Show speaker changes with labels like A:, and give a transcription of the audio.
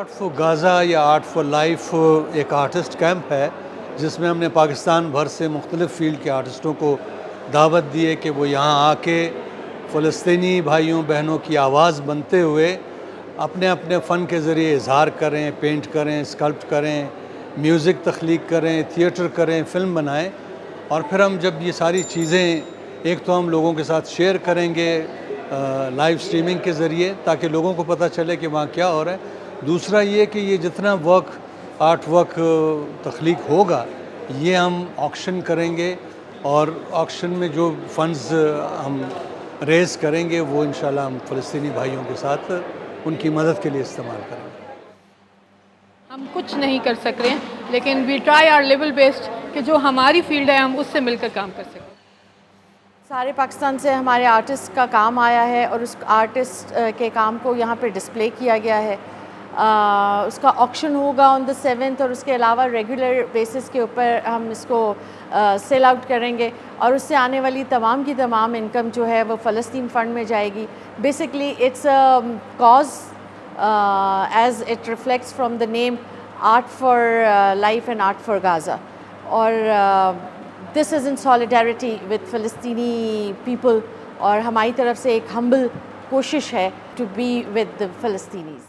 A: Art for غازہ یا art for life ایک artist camp ہے جس میں ہم نے پاکستان بھر سے مختلف فیلڈ کے آرٹسٹوں کو دعوت دی ہے کہ وہ یہاں آ کے فلسطینی بھائیوں بہنوں کی آواز بنتے ہوئے اپنے اپنے فن کے ذریعے اظہار کریں، پینٹ کریں، اسکلپٹ کریں، میوزک تخلیق کریں، تھیٹر کریں، فلم بنائیں. اور پھر ہم جب یہ ساری چیزیں ایک تو ہم لوگوں کے ساتھ شیئر کریں گے لائیو اسٹریمنگ کے ذریعے تاکہ لوگوں کو پتہ چلے کہ وہاں کیا ہو رہا ہے. دوسرا یہ کہ یہ جتنا آرٹ ورک تخلیق ہوگا یہ ہم آکشن کریں گے اور آکشن میں جو فنڈز ہم ریز کریں گے وہ انشاءاللہ ہم فلسطینی بھائیوں کے ساتھ ان کی مدد کے لیے استعمال کریں گے.
B: ہم کچھ نہیں کر سک رہے ہیں لیکن we try are level based کہ جو ہماری فیلڈ ہے ہم اس سے مل کر کام کر سکیں.
C: سارے پاکستان سے ہمارے آرٹسٹ کا کام آیا ہے اور اس آرٹسٹ کے کام کو یہاں پہ ڈسپلے کیا گیا ہے. اس کا آکشن ہوگا آن دا 7th اور اس کے علاوہ ریگولر بیسس کے اوپر ہم اس کو سیل آؤٹ کریں گے اور اس سے آنے والی تمام کی تمام انکم جو ہے وہ فلسطین فنڈ میں جائے گی. Basically it's cause as it reflects from the name art for life and art for Gaza. اور this is in solidarity with فلسطینی پیپل اور ہماری طرف سے ایک ہمبل کوشش ہے ٹو بی ود دا فلسطینیز.